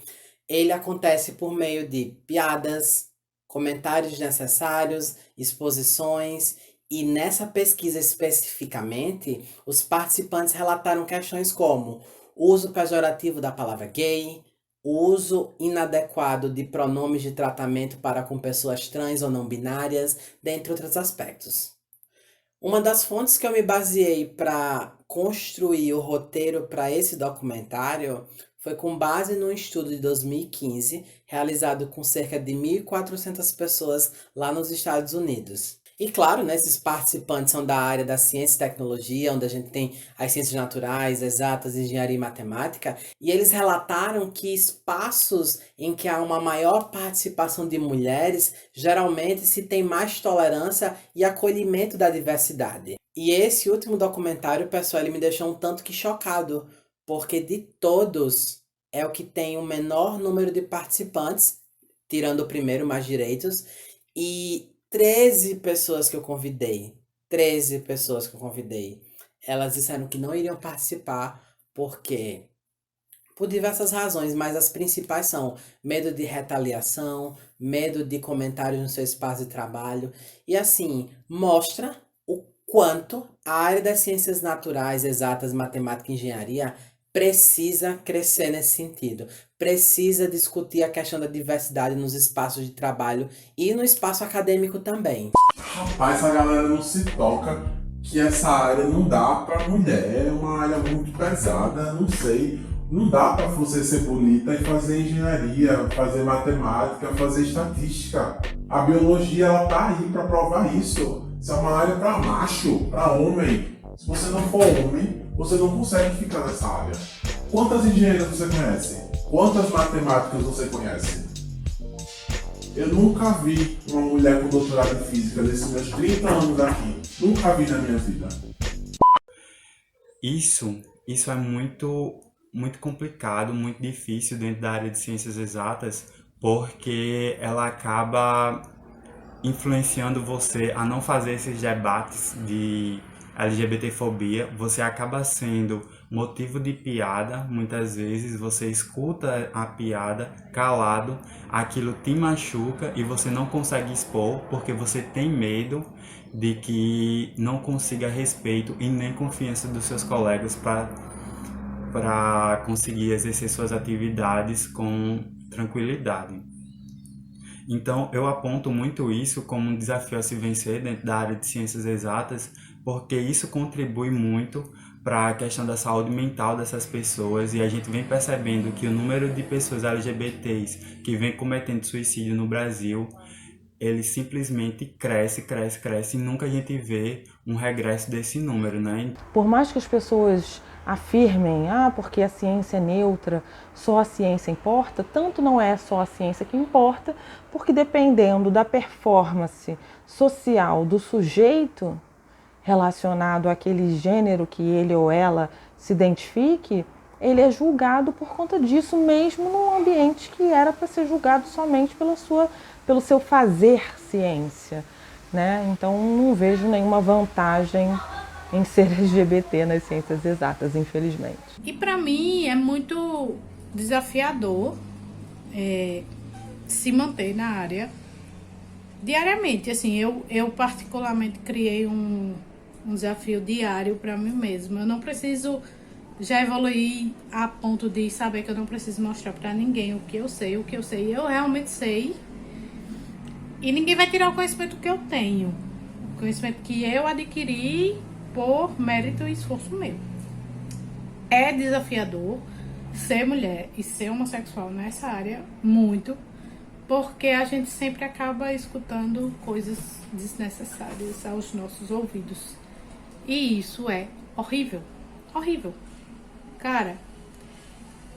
Speaker 1: Ele acontece por meio de piadas, comentários necessários, exposições, e nessa pesquisa especificamente, os participantes relataram questões como o uso pejorativo da palavra gay, o uso inadequado de pronomes de tratamento para com pessoas trans ou não binárias, dentre outros aspectos. Uma das fontes que eu me baseei para construir o roteiro para esse documentário foi com base num estudo de 2015, realizado com cerca de 1.400 pessoas lá nos Estados Unidos. E claro, né, esses participantes são da área da ciência e tecnologia, onde a gente tem as ciências naturais, exatas, engenharia e matemática, e eles relataram que espaços em que há uma maior participação de mulheres, geralmente se tem mais tolerância e acolhimento da diversidade. E esse último documentário, pessoal, ele me deixou um tanto que chocado, porque de todos é o que tem o menor número de participantes, tirando o primeiro, mais direitos, e 13 pessoas que eu convidei, elas disseram que não iriam participar porque, por diversas razões, mas as principais são medo de retaliação, medo de comentários no seu espaço de trabalho, e assim, mostra o quanto a área das ciências naturais, exatas, matemática e engenharia precisa crescer nesse sentido. Precisa discutir a questão da diversidade nos espaços de trabalho e no espaço acadêmico também.
Speaker 2: Rapaz, essa galera não se toca que essa área não dá pra mulher, é uma área muito pesada, não sei. Não dá pra você ser bonita e fazer engenharia, fazer matemática, fazer estatística. A biologia, ela tá aí pra provar isso. Isso é uma área pra macho, pra homem. Se você não for homem, você não consegue ficar nessa área. Quantas engenheiras você conhece? Quantas matemáticas você conhece? Eu nunca vi uma mulher com doutorado em física nesses meus 30 anos aqui. Nunca vi na minha vida.
Speaker 8: Isso é muito complicado, muito difícil dentro da área de ciências exatas, porque ela acaba influenciando você a não fazer esses debates de LGBTfobia. Você acaba sendo motivo de piada, muitas vezes você escuta a piada calado, aquilo te machuca e você não consegue expor porque você tem medo de que não consiga respeito e nem confiança dos seus colegas para conseguir exercer suas atividades com tranquilidade. Então, eu aponto muito isso como um desafio a se vencer dentro da área de ciências exatas, porque isso contribui muito para a questão da saúde mental dessas pessoas, e a gente vem percebendo que o número de pessoas LGBTs que vem cometendo suicídio no Brasil, ele simplesmente cresce e nunca a gente vê um regresso desse número, né?
Speaker 6: Por mais que as pessoas afirmem, porque a ciência é neutra, só a ciência importa, tanto não é só a ciência que importa, porque dependendo da performance social do sujeito relacionado àquele gênero que ele ou ela se identifique, ele é julgado por conta disso, mesmo num ambiente que era para ser julgado somente pelo seu fazer ciência, né? Então não vejo nenhuma vantagem em ser LGBT nas ciências exatas, infelizmente.
Speaker 12: E para mim é muito desafiador se manter na área diariamente. Assim, eu particularmente criei um desafio diário para mim mesma. Eu não preciso já evoluir a ponto de saber que eu não preciso mostrar para ninguém o que eu sei. O que eu sei, eu realmente sei. E ninguém vai tirar o conhecimento que eu tenho. O conhecimento que eu adquiri por mérito e esforço meu. É desafiador ser mulher e ser homossexual nessa área, muito, porque a gente sempre acaba escutando coisas desnecessárias aos nossos ouvidos. E isso é horrível. Horrível. Cara,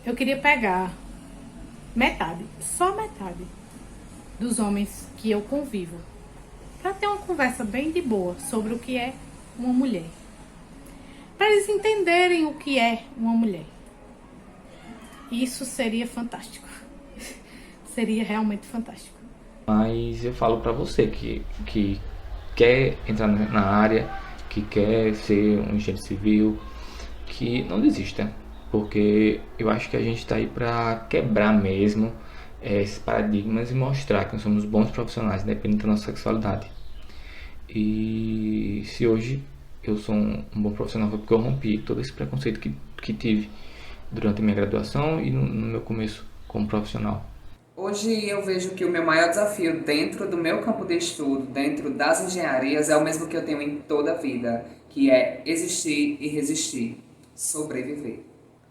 Speaker 12: eu queria pegar metade, só metade, dos homens que eu convivo, para ter uma conversa bem de boa sobre o que é uma mulher. Para eles entenderem o que é uma mulher. Isso seria fantástico. Seria realmente fantástico.
Speaker 14: Mas eu falo para você que quer entrar na área, que quer ser um engenheiro civil, que não desista, porque eu acho que a gente está aí para quebrar mesmo esses paradigmas e mostrar que nós somos bons profissionais, independente da nossa sexualidade. E se hoje eu sou um bom profissional foi porque eu rompi todo esse preconceito que tive durante a minha graduação e no meu começo como profissional.
Speaker 5: Hoje eu vejo que o meu maior desafio dentro do meu campo de estudo, dentro das engenharias, é o mesmo que eu tenho em toda a vida, que é existir e resistir, sobreviver.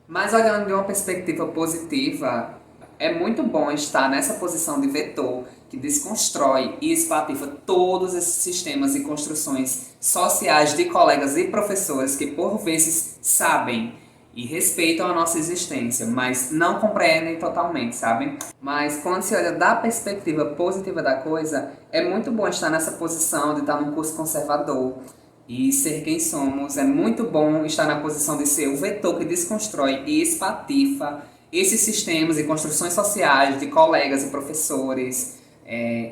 Speaker 5: Mas olhando de uma perspectiva positiva, é muito bom estar nessa posição de vetor que desconstrói e espatifa todos esses sistemas e construções sociais de colegas e professores que por vezes sabem e respeitam a nossa existência, mas não compreendem totalmente, sabe? Mas quando se olha da perspectiva positiva da coisa, é muito bom estar nessa posição de estar num curso conservador e ser quem somos. É muito bom estar na posição de ser o vetor que desconstrói e espatifa esses sistemas e construções sociais de colegas e professores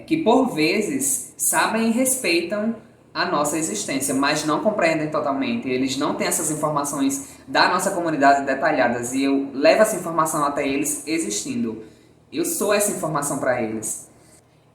Speaker 5: que por vezes sabem e respeitam a nossa existência, mas não compreendem totalmente. Eles não têm essas informações da nossa comunidade detalhadas e eu levo essa informação até eles existindo. Eu sou essa informação para eles.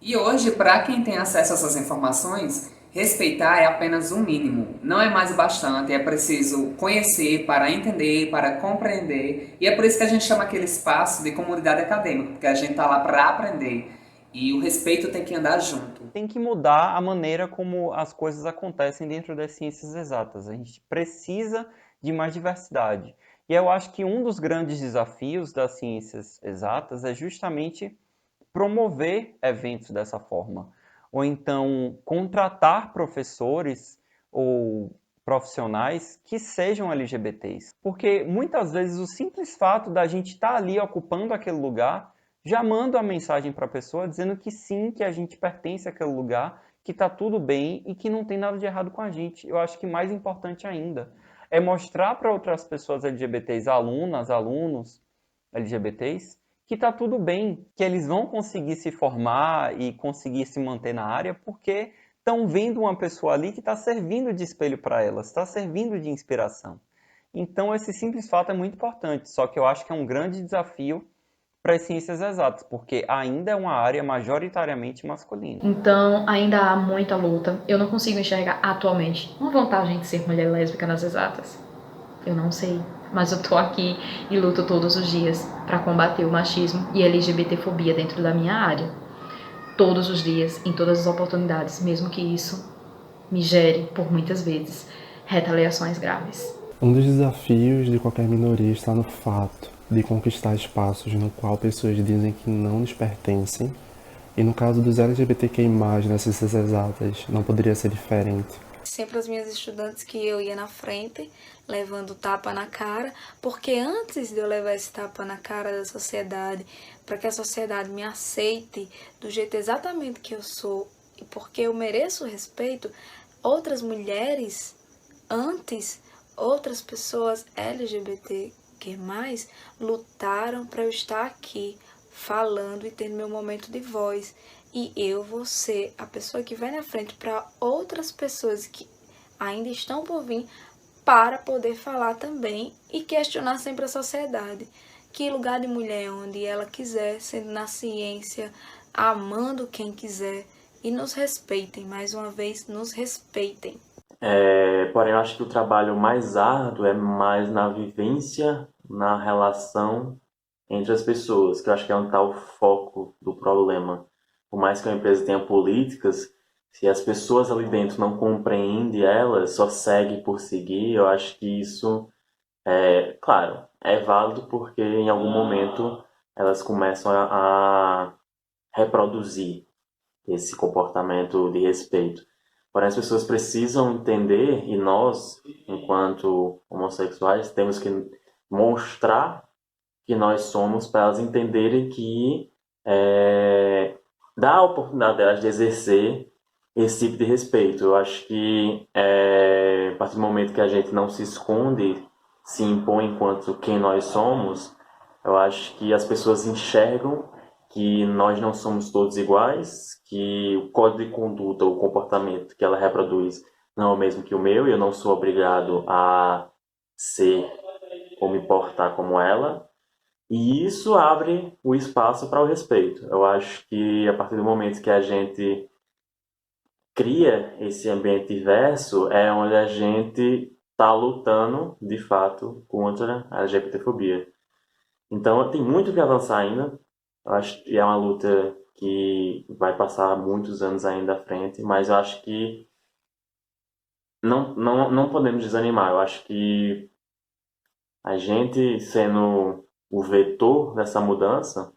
Speaker 5: E hoje, para quem tem acesso a essas informações, respeitar é apenas um mínimo. Não é mais o bastante, é preciso conhecer para entender, para compreender. E é por isso que a gente chama aquele espaço de comunidade acadêmica, porque a gente está lá para aprender. E o respeito tem que andar junto.
Speaker 10: Tem que mudar a maneira como as coisas acontecem dentro das ciências exatas. A gente precisa de mais diversidade. E eu acho que um dos grandes desafios das ciências exatas é justamente promover eventos dessa forma. Ou então contratar professores ou profissionais que sejam LGBTs. Porque muitas vezes o simples fato da gente estar ali ocupando aquele lugar já manda uma mensagem para a pessoa dizendo que sim, que a gente pertence àquele lugar, que está tudo bem e que não tem nada de errado com a gente. Eu acho que mais importante ainda é mostrar para outras pessoas LGBTs, alunas, alunos LGBTs, que está tudo bem, que eles vão conseguir se formar e conseguir se manter na área porque estão vendo uma pessoa ali que está servindo de espelho para elas, está servindo de inspiração. Então esse simples fato é muito importante, só que eu acho que é um grande desafio para as ciências exatas, porque ainda é uma área majoritariamente masculina.
Speaker 7: Então, ainda há muita luta. Eu não consigo enxergar atualmente uma vantagem de ser mulher lésbica nas exatas. Eu não sei, mas eu tô aqui e luto todos os dias para combater o machismo e a LGBTfobia dentro da minha área. Todos os dias, em todas as oportunidades, mesmo que isso me gere, por muitas vezes, retaliações graves.
Speaker 15: Um dos desafios de qualquer minoria está no fato de conquistar espaços no qual pessoas dizem que não lhes pertencem, e no caso dos LGBTQI+, nas ciências exatas, não poderia ser diferente.
Speaker 9: Sempre as minhas estudantes que eu ia na frente, levando tapa na cara, porque antes de eu levar esse tapa na cara da sociedade, para que a sociedade me aceite do jeito exatamente que eu sou, e porque eu mereço respeito, outras mulheres, antes, outras pessoas LGBT que mais lutaram para eu estar aqui falando e tendo meu momento de voz, e eu vou ser a pessoa que vai na frente para outras pessoas que ainda estão por vir para poder falar também e questionar sempre a sociedade. Que lugar de mulher onde ela quiser, sendo na ciência, amando quem quiser, e nos respeitem, mais uma vez, nos respeitem.
Speaker 13: Porém, eu acho que o trabalho mais árduo é mais na vivência, na relação entre as pessoas, que eu acho que é onde está o foco do problema. Por mais que a empresa tenha políticas, se as pessoas ali dentro não compreendem elas, só seguem por seguir, eu acho que isso, claro, é válido porque em algum momento elas começam a reproduzir esse comportamento de respeito. Porém, as pessoas precisam entender, e nós, enquanto homossexuais, temos que mostrar que nós somos para elas entenderem que dá a oportunidade delas de exercer esse tipo de respeito. Eu acho que a partir do momento que a gente não se esconde, se impõe enquanto quem nós somos, eu acho que as pessoas enxergam que nós não somos todos iguais, que o código de conduta, o comportamento que ela reproduz não é o mesmo que o meu, e eu não sou obrigado a ser ou me portar como ela. E isso abre o espaço para o respeito. Eu acho que a partir do momento que a gente cria esse ambiente diverso, é onde a gente está lutando, de fato, contra a LGBTfobia. Então, tem muito que avançar ainda. Eu acho que é uma luta que vai passar muitos anos ainda à frente, mas eu acho que não podemos desanimar. Eu acho que a gente, sendo o vetor dessa mudança,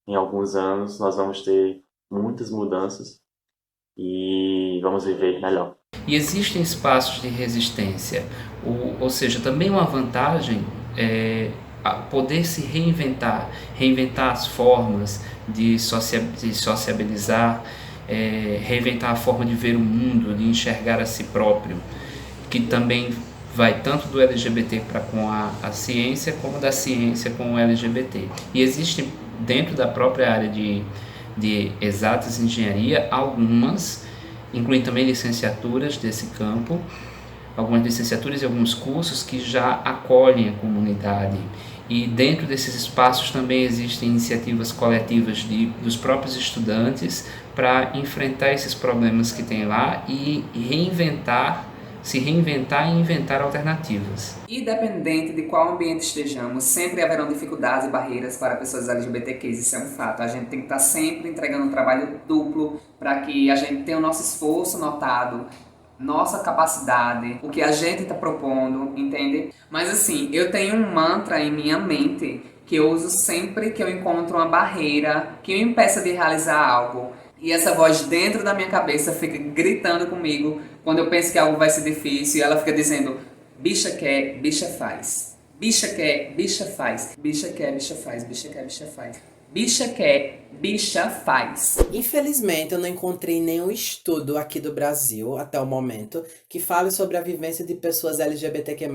Speaker 13: em alguns anos nós vamos ter muitas mudanças e vamos viver melhor.
Speaker 4: E existem espaços de resistência, ou seja, também uma vantagem é poder se reinventar, reinventar as formas de sociabilizar, reinventar a forma de ver o mundo, de enxergar a si próprio, que também vai tanto do LGBT para com a ciência, como da ciência com o LGBT. E existem dentro da própria área de exatas e engenharia algumas, incluindo também licenciaturas desse campo, algumas licenciaturas e alguns cursos que já acolhem a comunidade. E dentro desses espaços também existem iniciativas coletivas dos próprios estudantes para enfrentar esses problemas que tem lá e se reinventar e inventar alternativas.
Speaker 5: Independente de qual ambiente estejamos, sempre haverão dificuldades e barreiras para pessoas LGBTQs, isso é um fato. A gente tem que estar sempre entregando um trabalho duplo para que a gente tenha o nosso esforço notado, nossa capacidade, o que a gente está propondo, entende? Mas assim, eu tenho um mantra em minha mente que eu uso sempre que eu encontro uma barreira que me impeça de realizar algo. E essa voz dentro da minha cabeça fica gritando comigo quando eu penso que algo vai ser difícil e ela fica dizendo: bicha quer, bicha faz. Bicha quer, bicha faz. Bicha quer, bicha faz. Bicha quer, bicha faz. Bicha quer, bicha faz.
Speaker 1: Infelizmente, eu não encontrei nenhum estudo aqui do Brasil, até o momento, que fale sobre a vivência de pessoas LGBTQ+,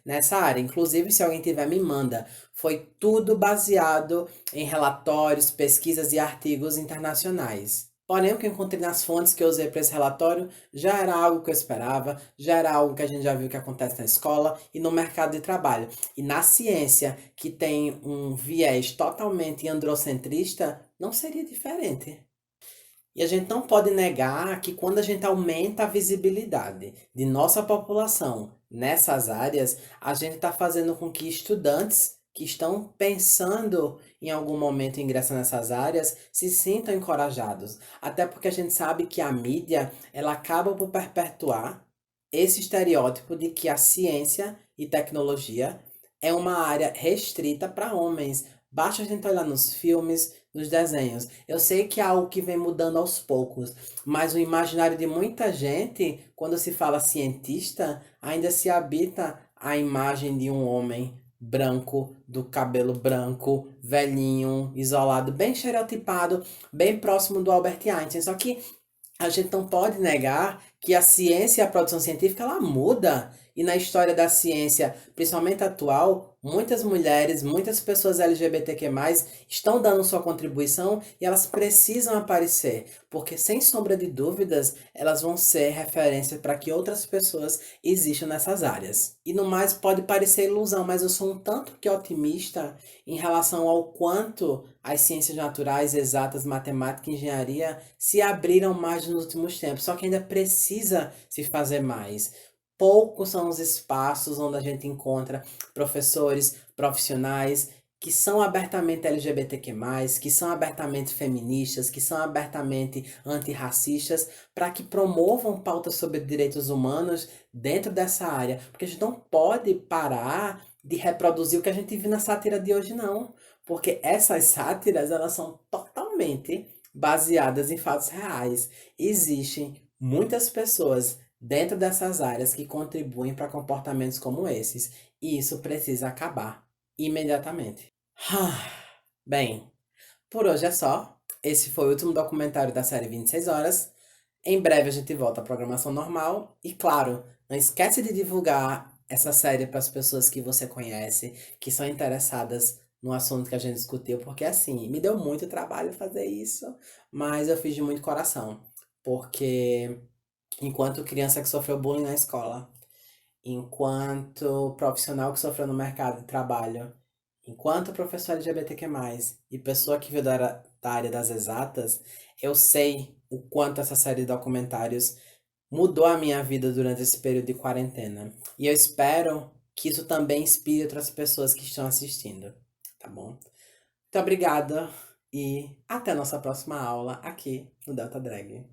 Speaker 1: nessa área. Inclusive, se alguém tiver, me manda. Foi tudo baseado em relatórios, pesquisas e artigos internacionais. Porém, o que eu encontrei nas fontes que eu usei para esse relatório já era algo que eu esperava, já era algo que a gente já viu que acontece na escola e no mercado de trabalho. E na ciência, que tem um viés totalmente androcentrista, não seria diferente. E a gente não pode negar que quando a gente aumenta a visibilidade de nossa população nessas áreas, a gente está fazendo com que estudantes que estão pensando em algum momento ingressar nessas áreas se sintam encorajados. Até porque a gente sabe que a mídia, ela acaba por perpetuar esse estereótipo de que a ciência e tecnologia é uma área restrita para homens. Basta a gente olhar nos filmes, nos desenhos. Eu sei que é algo que vem mudando aos poucos, mas o imaginário de muita gente, quando se fala cientista, ainda se habita a imagem de um homem branco, do cabelo branco, velhinho, isolado, bem estereotipado, bem próximo do Albert Einstein. Só que a gente não pode negar que a ciência e a produção científica, ela muda. E na história da ciência, principalmente atual, muitas mulheres, muitas pessoas LGBTQ+, estão dando sua contribuição e elas precisam aparecer. Porque, sem sombra de dúvidas, elas vão ser referência para que outras pessoas existam nessas áreas. E no mais, pode parecer ilusão, mas eu sou um tanto que otimista em relação ao quanto as ciências naturais, exatas, matemática e engenharia se abriram mais nos últimos tempos. Só que ainda precisa se fazer mais. Poucos são os espaços onde a gente encontra professores, profissionais que são abertamente LGBTQ+, que são abertamente feministas, que são abertamente antirracistas, para que promovam pautas sobre direitos humanos dentro dessa área. Porque a gente não pode parar de reproduzir o que a gente viu na sátira de hoje, não. Porque essas sátiras, elas são totalmente baseadas em fatos reais. Existem muitas pessoas dentro dessas áreas que contribuem para comportamentos como esses. E isso precisa acabar imediatamente. Bem, por hoje é só. Esse foi o último documentário da série 26 horas. Em breve a gente volta à programação normal. E claro, não esquece de divulgar essa série para as pessoas que você conhece, que são interessadas no assunto que a gente discutiu, porque assim, me deu muito trabalho fazer isso, mas eu fiz de muito coração. Porque enquanto criança que sofreu bullying na escola, enquanto profissional que sofreu no mercado de trabalho, enquanto professor LGBTQ+, e pessoa que veio da área das exatas, eu sei o quanto essa série de documentários mudou a minha vida durante esse período de quarentena. E eu espero que isso também inspire outras pessoas que estão assistindo, tá bom? Muito obrigada e até a nossa próxima aula aqui no Delta Drag.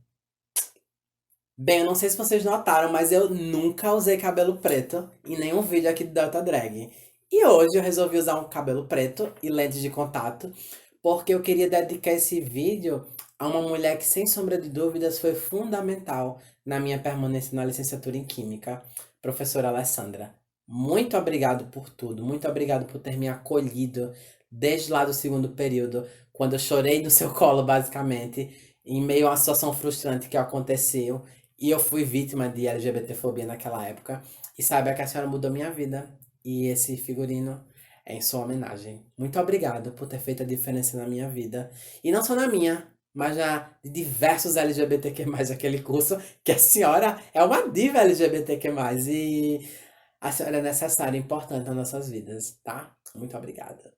Speaker 1: Bem, eu não sei se vocês notaram, mas eu nunca usei cabelo preto em nenhum vídeo aqui do Delta Drag. E hoje eu resolvi usar um cabelo preto e lentes de contato, porque eu queria dedicar esse vídeo a uma mulher que, sem sombra de dúvidas, foi fundamental na minha permanência na licenciatura em Química, professora Alessandra. Muito obrigado por tudo, muito obrigado por ter me acolhido desde lá do segundo período, quando eu chorei no seu colo, basicamente, em meio a uma situação frustrante que aconteceu, e eu fui vítima de LGBTfobia naquela época, e saiba que a senhora mudou minha vida, e esse figurino é em sua homenagem. Muito obrigado por ter feito a diferença na minha vida, e não só na minha, mas na de diversos LGBTQ+, aquele curso, que a senhora é uma diva LGBTQ+, e a senhora é necessária e importante nas nossas vidas, tá? Muito obrigada.